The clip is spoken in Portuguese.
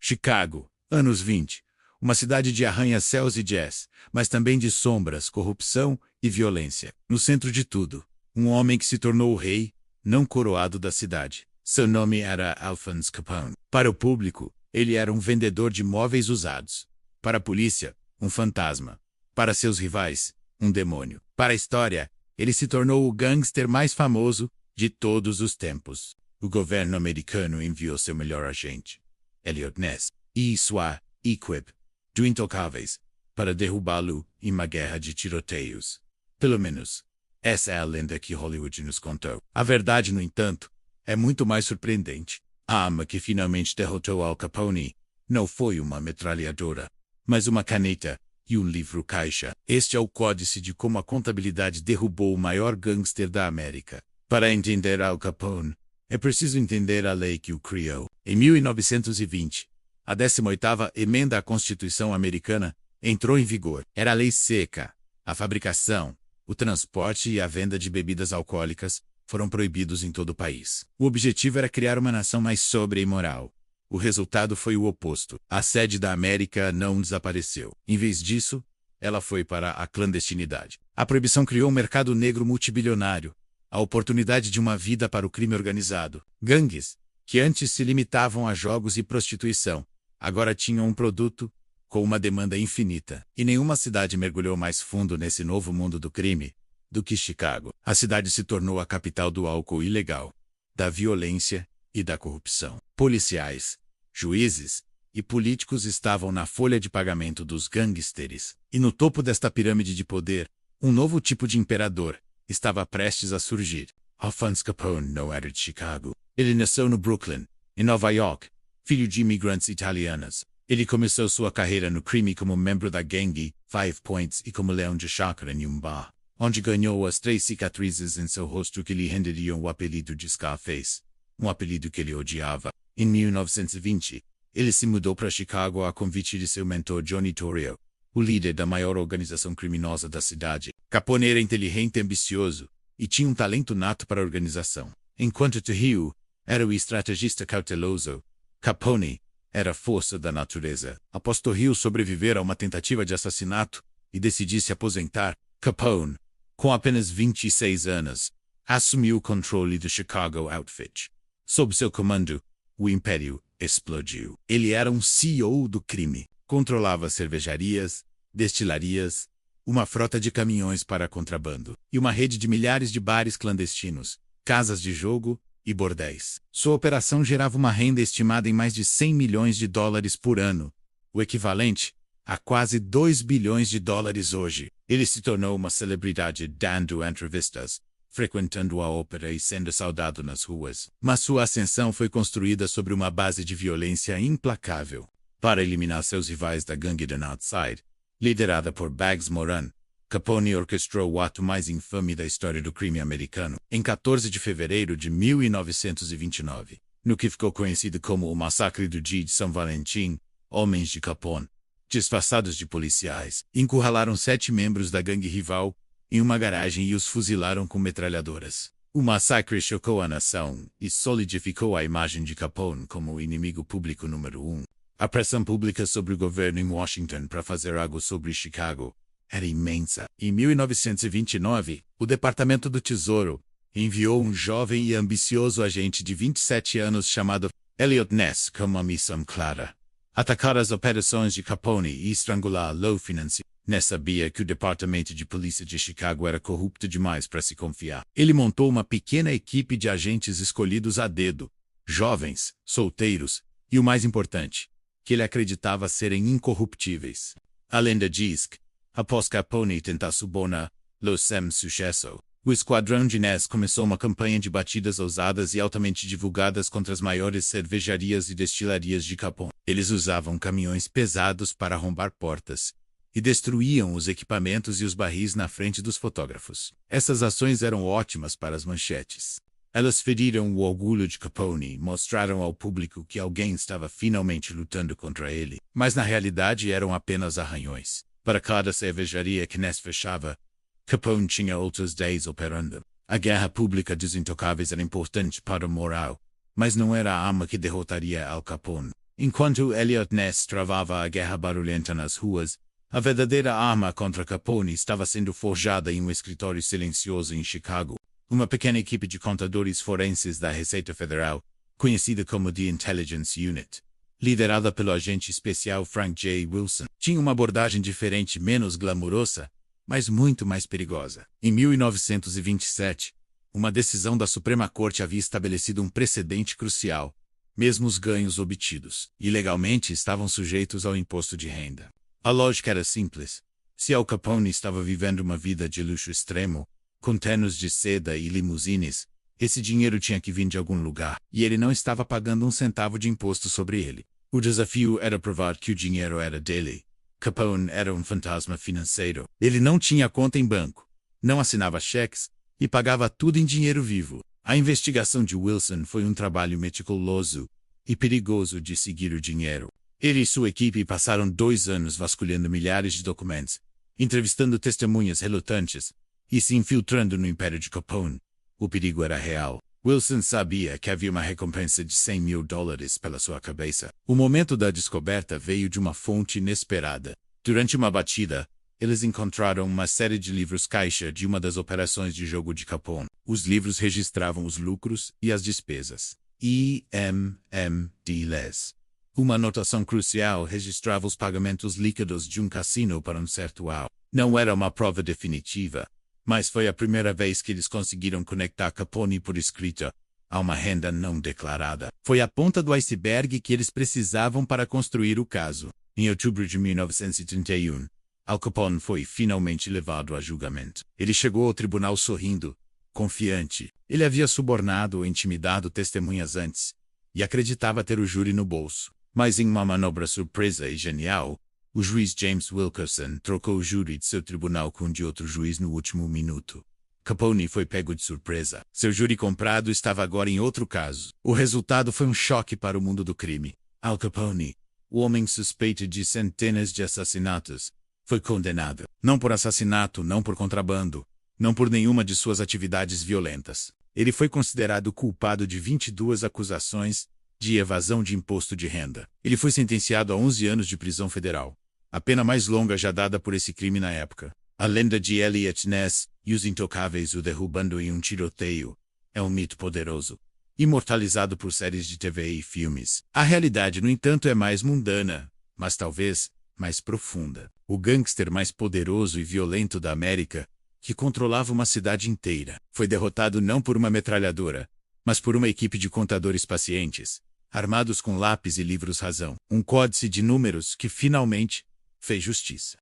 Chicago, anos 20. Uma cidade de arranha-céus e jazz, mas também de sombras, corrupção e violência. No centro de tudo, um homem que se tornou o rei, não coroado da cidade. Seu nome era Alphonse Capone. Para o público, ele era um vendedor de móveis usados. Para a polícia, um fantasma. Para seus rivais, um demônio. Para a história, ele se tornou o gangster mais famoso de todos os tempos. O governo americano enviou seu melhor agente, Eliot Ness, e sua equipe de intocáveis para derrubá-lo em uma guerra de tiroteios. Pelo menos, essa é a lenda que Hollywood nos contou. A verdade, no entanto, é muito mais surpreendente. A arma que finalmente derrotou Al Capone não foi uma metralhadora, mas uma caneta e um livro-caixa. Este é o códice de como a contabilidade derrubou o maior gangster da América. Para entender Al Capone, é preciso entender a lei que o criou. Em 1920, a 18ª emenda à Constituição americana entrou em vigor. Era a lei seca. A fabricação, o transporte e a venda de bebidas alcoólicas foram proibidos em todo o país. O objetivo era criar uma nação mais sóbria e moral. O resultado foi o oposto. A sede da América não desapareceu. Em vez disso, ela foi para a clandestinidade. A proibição criou um mercado negro multibilionário, a oportunidade de uma vida para o crime organizado. Gangues, que antes se limitavam a jogos e prostituição, agora tinham um produto com uma demanda infinita. E nenhuma cidade mergulhou mais fundo nesse novo mundo do crime do que Chicago. A cidade se tornou a capital do álcool ilegal, da violência e da corrupção. Policiais, juízes e políticos estavam na folha de pagamento dos gangsters. E no topo desta pirâmide de poder, um novo tipo de imperador estava prestes a surgir. Alphonse Capone não era de Chicago. Ele nasceu no Brooklyn, em Nova York, filho de imigrantes italianos. Ele começou sua carreira no crime como membro da gangue Five Points e como leão de chácara em um bar, onde ganhou as 3 cicatrizes em seu rosto que lhe renderiam o apelido de Scarface, um apelido que ele odiava. Em 1920, ele se mudou para Chicago a convite de seu mentor Johnny Torrio, o líder da maior organização criminosa da cidade. Capone era inteligente e ambicioso, e tinha um talento nato para a organização. Enquanto Torrio era o estrategista cauteloso, Capone era a força da natureza. Após Torrio sobreviver a uma tentativa de assassinato e decidir se aposentar, Capone, com apenas 26 anos, assumiu o controle do Chicago Outfit. Sob seu comando, o império explodiu. Ele era um CEO do crime. Controlava cervejarias, destilarias, uma frota de caminhões para contrabando e uma rede de milhares de bares clandestinos, casas de jogo e bordéis. Sua operação gerava uma renda estimada em mais de 100 milhões de dólares por ano, o equivalente a quase 2 bilhões de dólares hoje. Ele se tornou uma celebridade dando entrevistas, frequentando a ópera e sendo saudado nas ruas. Mas sua ascensão foi construída sobre uma base de violência implacável. Para eliminar seus rivais da gangue The Northside, liderada por Bags Moran, Capone orquestrou o ato mais infame da história do crime americano. Em 14 de fevereiro de 1929, no que ficou conhecido como o Massacre do Dia de São Valentim, homens de Capone, disfarçados de policiais, encurralaram 7 membros da gangue rival em uma garagem e os fuzilaram com metralhadoras. O massacre chocou a nação e solidificou a imagem de Capone como o inimigo público número 1. A pressão pública sobre o governo em Washington para fazer algo sobre Chicago era imensa. Em 1929, o Departamento do Tesouro enviou um jovem e ambicioso agente de 27 anos chamado Eliot Ness com uma missão clara: atacar as operações de Capone e estrangular o financiamento. Ness sabia que o Departamento de Polícia de Chicago era corrupto demais para se confiar. Ele montou uma pequena equipe de agentes escolhidos a dedo, jovens, solteiros e, o mais importante, que ele acreditava serem incorruptíveis. A lenda diz que, após Capone tentar subornar sem sucesso, o esquadrão de Ness começou uma campanha de batidas ousadas e altamente divulgadas contra as maiores cervejarias e destilarias de Capone. Eles usavam caminhões pesados para arrombar portas e destruíam os equipamentos e os barris na frente dos fotógrafos. Essas ações eram ótimas para as manchetes. Elas feriram o orgulho de Capone e mostraram ao público que alguém estava finalmente lutando contra ele. Mas na realidade eram apenas arranhões. Para cada cervejaria que Ness fechava, Capone tinha outros 10 operando. A guerra pública dos intocáveis era importante para a moral, mas não era a arma que derrotaria Al Capone. Enquanto Eliot Ness travava a guerra barulhenta nas ruas, a verdadeira arma contra Capone estava sendo forjada em um escritório silencioso em Chicago. Uma pequena equipe de contadores forenses da Receita Federal, conhecida como The Intelligence Unit, liderada pelo agente especial Frank J. Wilson, tinha uma abordagem diferente, menos glamurosa, mas muito mais perigosa. Em 1927, uma decisão da Suprema Corte havia estabelecido um precedente crucial. Mesmo os ganhos obtidos ilegalmente estavam sujeitos ao imposto de renda. A lógica era simples. Se Al Capone estava vivendo uma vida de luxo extremo, com ternos de seda e limusines, esse dinheiro tinha que vir de algum lugar, e ele não estava pagando um centavo de imposto sobre ele. O desafio era provar que o dinheiro era dele. Capone era um fantasma financeiro. Ele não tinha conta em banco, não assinava cheques e pagava tudo em dinheiro vivo. A investigação de Wilson foi um trabalho meticuloso e perigoso de seguir o dinheiro. Ele e sua equipe passaram 2 anos vasculhando milhares de documentos, entrevistando testemunhas relutantes e se infiltrando no império de Capone. O perigo era real. Wilson sabia que havia uma recompensa de $100 mil pela sua cabeça. O momento da descoberta veio de uma fonte inesperada. Durante uma batida, eles encontraram uma série de livros caixa de uma das operações de jogo de Capone. Os livros registravam os lucros e as despesas. IMMDLES. Uma anotação crucial registrava os pagamentos líquidos de um cassino para um certo alvo. Não era uma prova definitiva, mas foi a primeira vez que eles conseguiram conectar Capone por escrito a uma renda não declarada. Foi a ponta do iceberg que eles precisavam para construir o caso. Em outubro de 1931, Al Capone foi finalmente levado a julgamento. Ele chegou ao tribunal sorrindo, confiante. Ele havia subornado ou intimidado testemunhas antes e acreditava ter o júri no bolso. Mas em uma manobra surpresa e genial, o juiz James Wilkerson trocou o júri de seu tribunal com o de outro juiz no último minuto. Capone foi pego de surpresa. Seu júri comprado estava agora em outro caso. O resultado foi um choque para o mundo do crime. Al Capone, o homem suspeito de centenas de assassinatos, foi condenado. Não por assassinato, não por contrabando, não por nenhuma de suas atividades violentas. Ele foi considerado culpado de 22 acusações de evasão de imposto de renda. Ele foi sentenciado a 11 anos de prisão federal, a pena mais longa já dada por esse crime na época. A lenda de Eliot Ness e os intocáveis o derrubando em um tiroteio é um mito poderoso, imortalizado por séries de TV e filmes. A realidade, no entanto, é mais mundana, mas talvez mais profunda. O gangster mais poderoso e violento da América, que controlava uma cidade inteira, foi derrotado não por uma metralhadora, mas por uma equipe de contadores pacientes, armados com lápis e livros-razão. Um códice de números que finalmente fez justiça.